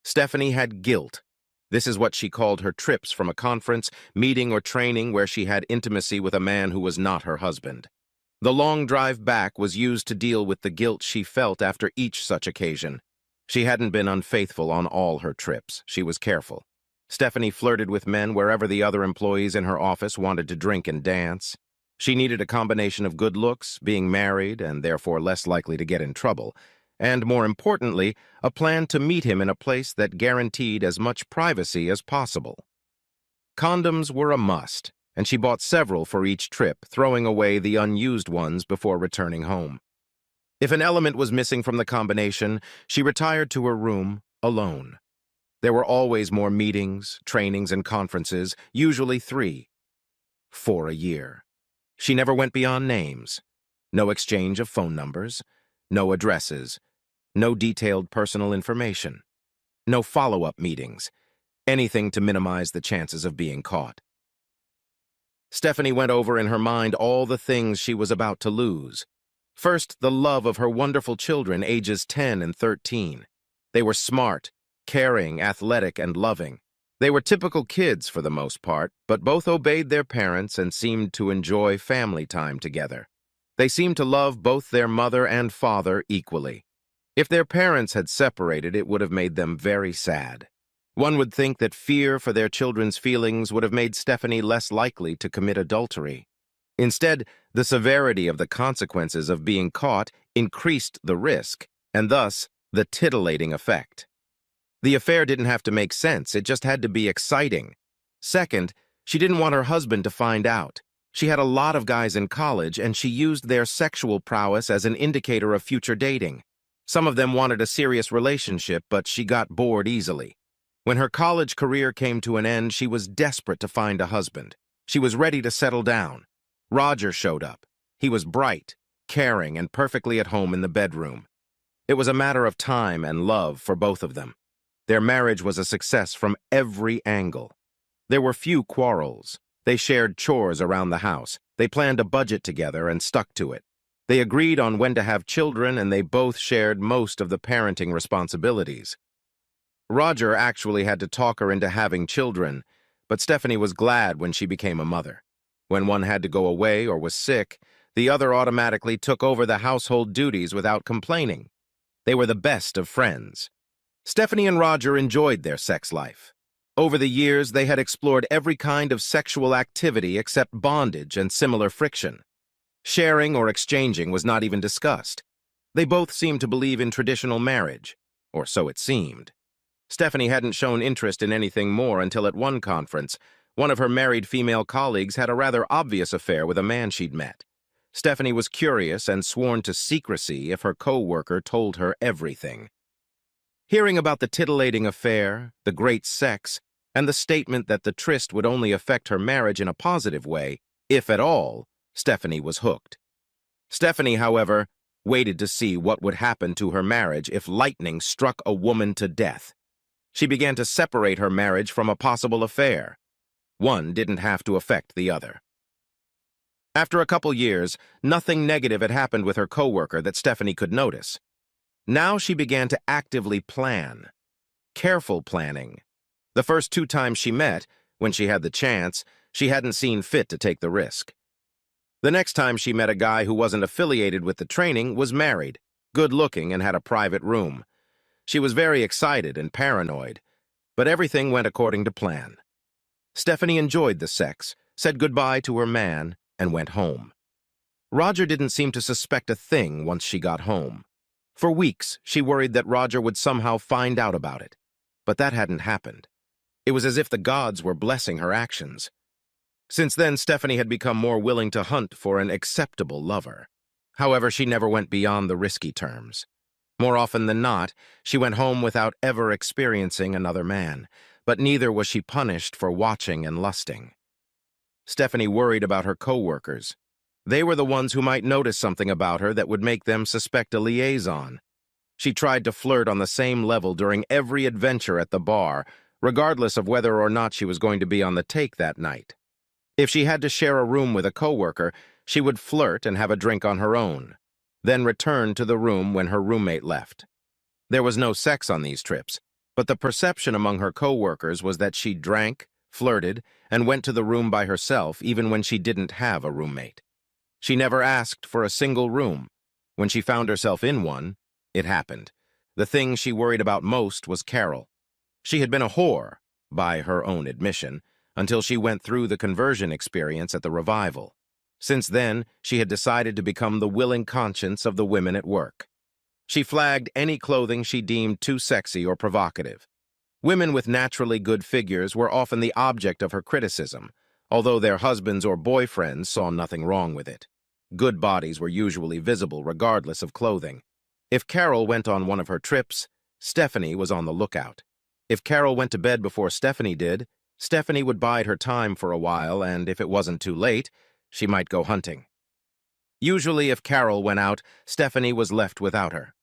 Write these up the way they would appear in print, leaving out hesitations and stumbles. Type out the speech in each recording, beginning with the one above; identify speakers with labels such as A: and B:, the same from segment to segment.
A: Stephanie had guilt. This is what she called her trips from a conference, meeting, or training where she had intimacy with a man who was not her husband. The long drive back was used to deal with the guilt she felt after each such occasion. She hadn't been unfaithful on all her trips. She was careful. Stephanie flirted with men wherever the other employees in her office wanted to drink and dance. She needed a combination of good looks, being married, and therefore less likely to get in trouble, and, more importantly, a plan to meet him in a place that guaranteed as much privacy as possible. Condoms were a must, and she bought several for each trip, throwing away the unused ones before returning home. If an element was missing from the combination, she retired to her room alone. There were always more meetings, trainings, and conferences, usually 3, 4 a year. She never went beyond names. No exchange of phone numbers, no addresses, no detailed personal information, no follow-up meetings, anything to minimize the chances of being caught. Stephanie went over in her mind all the things she was about to lose. First, the love of her wonderful children, ages 10 and 13. They were smart, caring, athletic, and loving. They were typical kids for the most part, but both obeyed their parents and seemed to enjoy family time together. They seemed to love both their mother and father equally. If their parents had separated, it would have made them very sad. One would think that fear for their children's feelings would have made Stephanie less likely to commit adultery. Instead, the severity of the consequences of being caught increased the risk, and thus the titillating effect. The affair didn't have to make sense, it just had to be exciting. Second, she didn't want her husband to find out. She had a lot of guys in college, and she used their sexual prowess as an indicator of future dating. Some of them wanted a serious relationship, but she got bored easily. When her college career came to an end, she was desperate to find a husband. She was ready to settle down. Roger showed up. He was bright, caring, and perfectly at home in the bedroom. It was a matter of time and love for both of them. Their marriage was a success from every angle. There were few quarrels. They shared chores around the house. They planned a budget together and stuck to it. They agreed on when to have children, and they both shared most of the parenting responsibilities. Roger actually had to talk her into having children, but Stephanie was glad when she became a mother. When one had to go away or was sick, the other automatically took over the household duties without complaining. They were the best of friends. Stephanie and Roger enjoyed their sex life. Over the years, they had explored every kind of sexual activity except bondage and similar friction. Sharing or exchanging was not even discussed. They both seemed to believe in traditional marriage, or so it seemed. Stephanie hadn't shown interest in anything more until at one conference, one of her married female colleagues had a rather obvious affair with a man she'd met. Stephanie was curious and sworn to secrecy if her co-worker told her everything. Hearing about the titillating affair, the great sex, and the statement that the tryst would only affect her marriage in a positive way, if at all, Stephanie was hooked. Stephanie, however, waited to see what would happen to her marriage if lightning struck a woman to death. She began to separate her marriage from a possible affair. One didn't have to affect the other. After a couple years, nothing negative had happened with her coworker that Stephanie could notice. Now she began to actively plan. Careful planning. The first 2 times she met, when she had the chance, she hadn't seen fit to take the risk. The next time she met a guy who wasn't affiliated with the training, was married, good-looking, and had a private room. She was very excited and paranoid, but everything went according to plan. Stephanie enjoyed the sex, said goodbye to her man, and went home. Roger didn't seem to suspect a thing once she got home. For weeks, she worried that Roger would somehow find out about it, but that hadn't happened. It was as if the gods were blessing her actions. Since then, Stephanie had become more willing to hunt for an acceptable lover. However, she never went beyond the risky terms. More often than not, she went home without ever experiencing another man, but neither was she punished for watching and lusting. Stephanie worried about her co-workers. They were the ones who might notice something about her that would make them suspect a liaison. She tried to flirt on the same level during every adventure at the bar, regardless of whether or not she was going to be on the take that night. If she had to share a room with a coworker, she would flirt and have a drink on her own, then return to the room when her roommate left. There was no sex on these trips, But the perception among her coworkers was that she drank, flirted, and went to the room by herself even when she didn't have a roommate. She never asked for a single room. When she found herself in one, it happened. The thing she worried about most was Carol. She had been a whore, by her own admission, until she went through the conversion experience at the revival. Since then, she had decided to become the willing conscience of the women at work. She flagged any clothing she deemed too sexy or provocative. Women with naturally good figures were often the object of her criticism, although their husbands or boyfriends saw nothing wrong with it. Good bodies were usually visible regardless of clothing. If Carol went on one of her trips, Stephanie was on the lookout. If Carol went to bed before Stephanie did, Stephanie would bide her time for a while, and if it wasn't too late, she might go hunting. Usually, if Carol went out, Stephanie was left without her.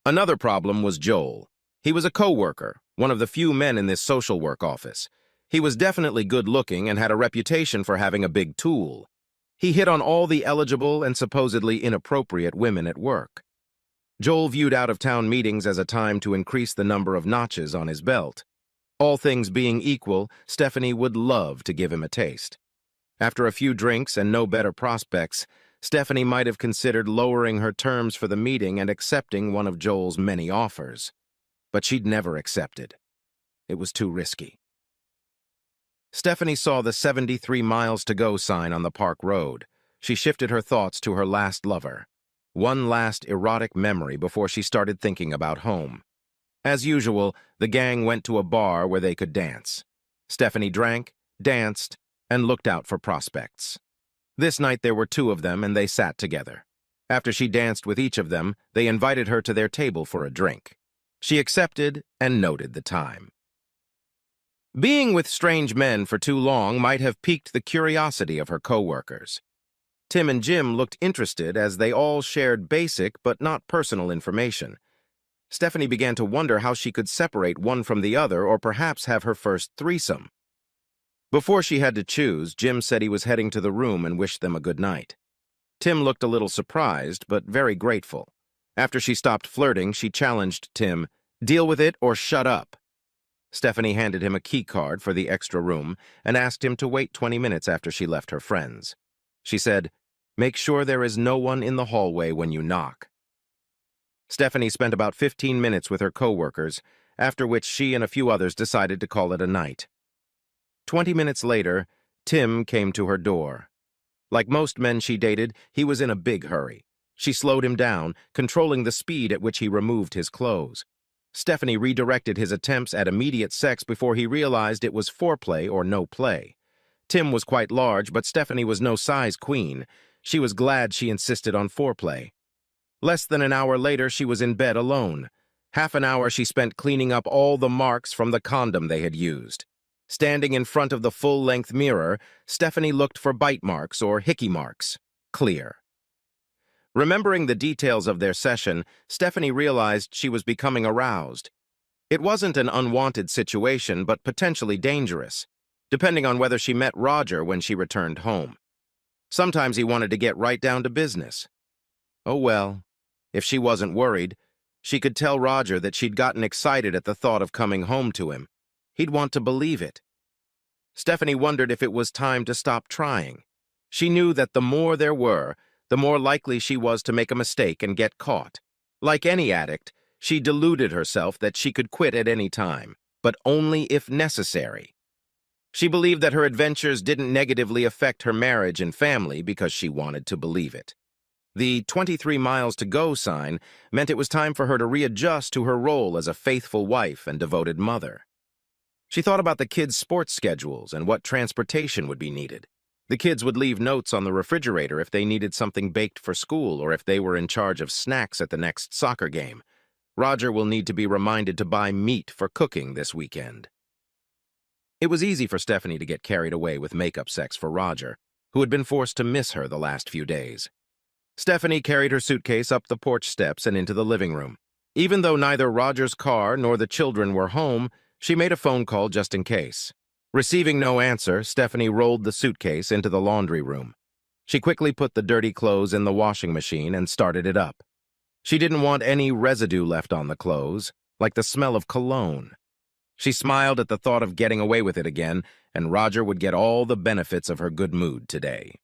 A: Another problem was Joel. He was a co-worker, one of the few men in this social work office. He was definitely good-looking and had a reputation for having a big tool. He hit on all the eligible and supposedly inappropriate women at work. Joel viewed out-of-town meetings as a time to increase the number of notches on his belt. All things being equal, Stephanie would love to give him a taste. After a few drinks and no better prospects, Stephanie might have considered lowering her terms for the meeting and accepting one of Joel's many offers. But she'd never accepted. It was too risky. Stephanie saw the 73 miles to go sign on the park road. She shifted her thoughts to her last lover. One last erotic memory before she started thinking about home. As usual, the gang went to a bar where they could dance. Stephanie drank, danced, and looked out for prospects. This night there were two of them, and they sat together. After she danced with each of them, they invited her to their table for a drink. She accepted and noted the time. Being with strange men for too long might have piqued the curiosity of her coworkers. Tim and Jim looked interested as they all shared basic but not personal information. Stephanie began to wonder how she could separate one from the other or perhaps have her first threesome. Before she had to choose, Jim said he was heading to the room and wished them a good night. Tim looked a little surprised, but very grateful. After she stopped flirting, she challenged Tim, "Deal with it or shut up." Stephanie handed him a key card for the extra room and asked him to wait 20 minutes after she left her friends. She said, "Make sure there is no one in the hallway when you knock." Stephanie spent about 15 minutes with her coworkers, after which she and a few others decided to call it a night. 20 minutes later, Tim came to her door. Like most men she dated, he was in a big hurry. She slowed him down, controlling the speed at which he removed his clothes. Stephanie redirected his attempts at immediate sex before he realized it was foreplay or no play. Tim was quite large, but Stephanie was no size queen. She was glad she insisted on foreplay. Less than an hour later, she was in bed alone. Half an hour she spent cleaning up all the marks from the condom they had used. Standing in front of the full-length mirror, Stephanie looked for bite marks or hickey marks. Clear. Remembering the details of their session, Stephanie realized she was becoming aroused. It wasn't an unwanted situation, but potentially dangerous, depending on whether she met Roger when she returned home. Sometimes he wanted to get right down to business. Oh well, if she wasn't worried, she could tell Roger that she'd gotten excited at the thought of coming home to him. He'd want to believe it. Stephanie wondered if it was time to stop trying. She knew that the more there were, the more likely she was to make a mistake and get caught. Like any addict, she deluded herself that she could quit at any time, but only if necessary. She believed that her adventures didn't negatively affect her marriage and family because she wanted to believe it. The 23 miles to go sign meant it was time for her to readjust to her role as a faithful wife and devoted mother. She thought about the kids' sports schedules and what transportation would be needed. The kids would leave notes on the refrigerator if they needed something baked for school or if they were in charge of snacks at the next soccer game. Roger will need to be reminded to buy meat for cooking this weekend. It was easy for Stephanie to get carried away with makeup sex for Roger, who had been forced to miss her the last few days. Stephanie carried her suitcase up the porch steps and into the living room. Even though neither Roger's car nor the children were home, she made a phone call just in case. Receiving no answer, Stephanie rolled the suitcase into the laundry room. She quickly put the dirty clothes in the washing machine and started it up. She didn't want any residue left on the clothes. like the smell of cologne. She smiled at the thought of getting away with it again, and Roger would get all the benefits of her good mood today.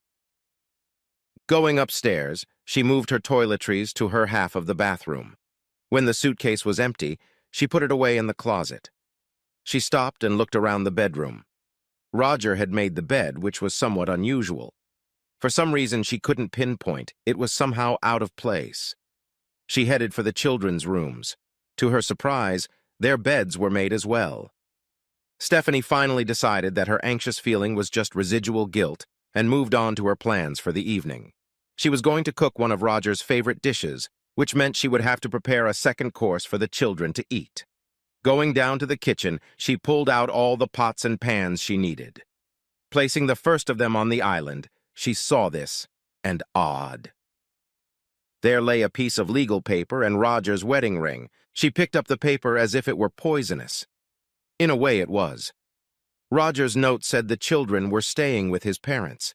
A: Going upstairs, she moved her toiletries to her half of the bathroom. When the suitcase was empty, she put it away in the closet. She stopped and looked around the bedroom. Roger had made the bed, which was somewhat unusual. For some reason she couldn't pinpoint, it was somehow out of place. She headed for the children's rooms. To her surprise, their beds were made as well. Stephanie finally decided that her anxious feeling was just residual guilt and moved on to her plans for the evening. She was going to cook one of Roger's favorite dishes, which meant she would have to prepare a second course for the children to eat. Going down to the kitchen, she pulled out all the pots and pans she needed. Placing the first of them on the island, she saw this, and awed. There lay a piece of legal paper and Roger's wedding ring. She picked up the paper as if it were poisonous. In a way, it was. Roger's note said the children were staying with his parents.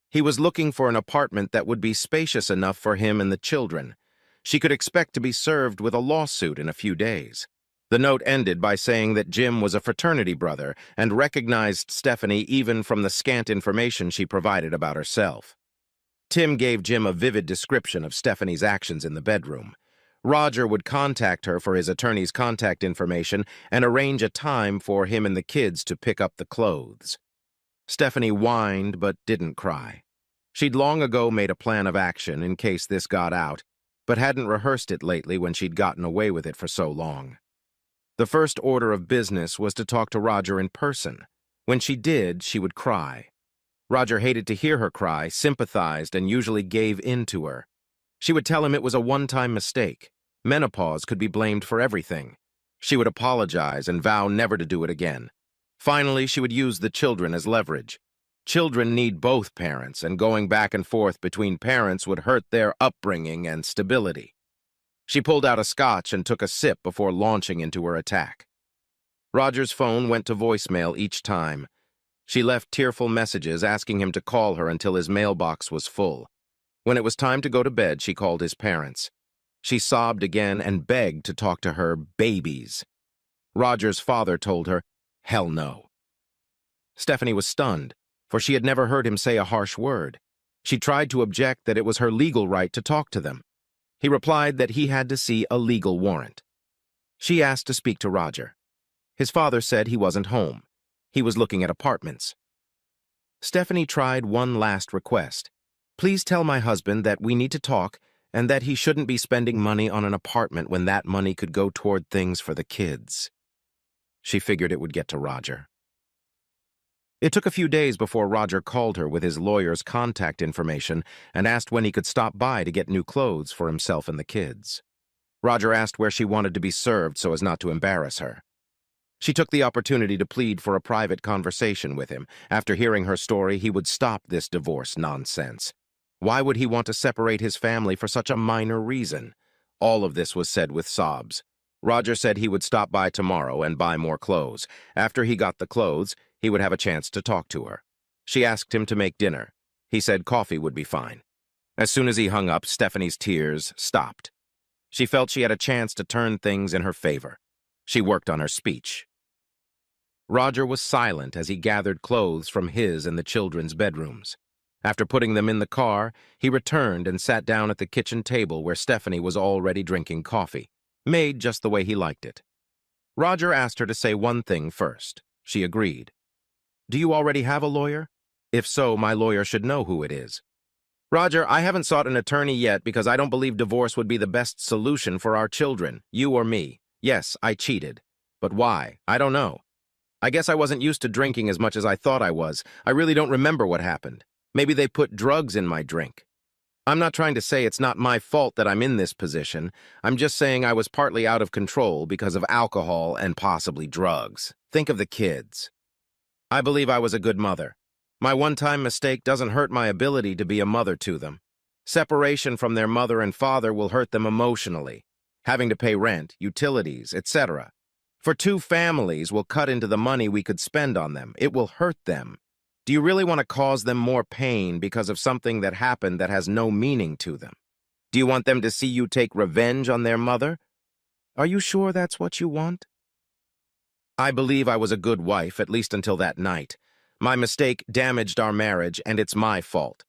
A: He was looking for an apartment that would be spacious enough for him and the children. She could expect to be served with a lawsuit in a few days. The note ended by saying that Jim was a fraternity brother and recognized Stephanie even from the scant information she provided about herself. Tim gave Jim a vivid description of Stephanie's actions in the bedroom. Roger would contact her for his attorney's contact information and arrange a time for him and the kids to pick up the clothes. Stephanie whined but didn't cry. She'd long ago made a plan of action in case this got out, but hadn't rehearsed it lately when she'd gotten away with it for so long. The first order of business was to talk to Roger in person. When she did, she would cry. Roger hated to hear her cry, sympathized, and usually gave in to her. She would tell him it was a one-time mistake. Menopause could be blamed for everything. She would apologize and vow never to do it again. Finally, she would use the children as leverage. Children need both parents, and going back and forth between parents would hurt their upbringing and stability. She pulled out a scotch and took a sip before launching into her attack. Roger's phone went to voicemail each time. She left tearful messages asking him to call her until his mailbox was full. When it was time to go to bed, she called his parents. She sobbed again and begged to talk to her babies. Roger's father told her, "Hell no." Stephanie was stunned, for she had never heard him say a harsh word. She tried to object that it was her legal right to talk to them. He replied that he had to see a legal warrant. She asked to speak to Roger. His father said he wasn't home. He was looking at apartments. Stephanie tried one last request. "Please tell my husband that we need to talk and that he shouldn't be spending money on an apartment when that money could go toward things for the kids." She figured it would get to Roger. It took a few days before Roger called her with his lawyer's contact information and asked when he could stop by to get new clothes for himself and the kids. Roger asked where she wanted to be served so as not to embarrass her. She took the opportunity to plead for a private conversation with him. After hearing her story, he would stop this divorce nonsense. Why would he want to separate his family for such a minor reason? All of this was said with sobs. Roger said he would stop by tomorrow and buy more clothes. After he got the clothes, he would have a chance to talk to her. She asked him to make dinner. He said coffee would be fine. As soon as he hung up, Stephanie's tears stopped. She felt she had a chance to turn things in her favor. She worked on her speech. Roger was silent as he gathered clothes from his and the children's bedrooms. After putting them in the car, he returned and sat down at the kitchen table where Stephanie was already drinking coffee, made just the way he liked it. Roger asked her to say one thing first. She agreed. "Do you already have a lawyer? If so, my lawyer should know who it is." "Roger, I haven't sought an attorney yet because I don't believe divorce would be the best solution for our children, you or me. Yes, I cheated. But why? I don't know. I guess I wasn't used to drinking as much as I thought I was. I really don't remember what happened. Maybe they put drugs in my drink. I'm not trying to say it's not my fault that I'm in this position. I'm just saying I was partly out of control because of alcohol and possibly drugs. Think of the kids. I believe I was a good mother. My one-time mistake doesn't hurt my ability to be a mother to them. Separation from their mother and father will hurt them emotionally. Having to pay rent, utilities, etc. For two families will cut into the money we could spend on them. It will hurt them. Do you really want to cause them more pain because of something that happened that has no meaning to them? Do you want them to see you take revenge on their mother? Are you sure that's what you want? I believe I was a good wife, at least until that night. My mistake damaged our marriage, and it's my fault.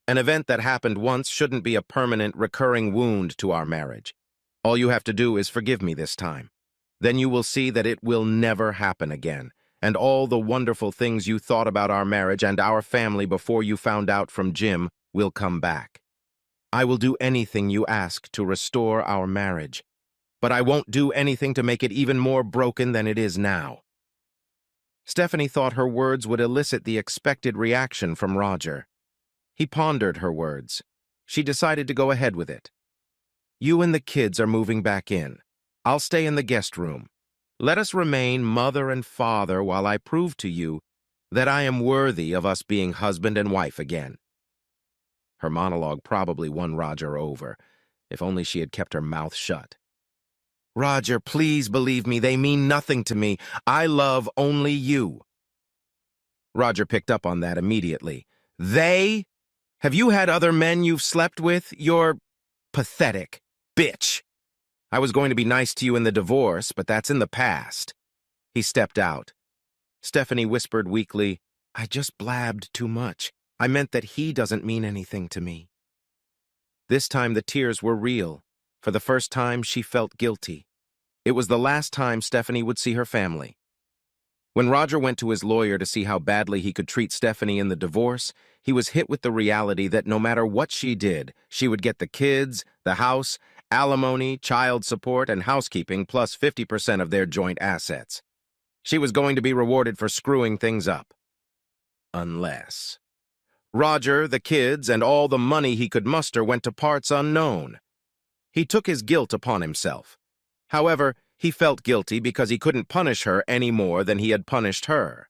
A: An event that happened once shouldn't be a permanent, recurring wound to our marriage. All you have to do is forgive me this time. Then you will see that it will never happen again, and all the wonderful things you thought about our marriage and our family before you found out from Jim will come back. I will do anything you ask to restore our marriage, but I won't do anything to make it even more broken than it is now. Stephanie thought her words would elicit the expected reaction from Roger. He pondered her words. She decided to go ahead with it. You and the kids are moving back in. I'll stay in the guest room. Let us remain mother and father while I prove to you that I am worthy of us being husband and wife again. Her monologue probably won Roger over, if only she had kept her mouth shut. Roger, please believe me, they mean nothing to me. I love only you. Roger picked up on that immediately. They? Have you had other men you've slept with? You're pathetic. Bitch. I was going to be nice to you in the divorce, but that's in the past. He stepped out. Stephanie whispered weakly, I just blabbed too much. I meant that he doesn't mean anything to me. This time the tears were real. For the first time, she felt guilty. It was the last time Stephanie would see her family. When Roger went to his lawyer to see how badly he could treat Stephanie in the divorce, he was hit with the reality that no matter what she did, she would get the kids, the house, alimony, child support, and housekeeping plus 50% of their joint assets. She was going to be rewarded for screwing things up. Unless Roger, the kids, and all the money he could muster went to parts unknown. He took his guilt upon himself. However, he felt guilty because he couldn't punish her any more than he had punished her.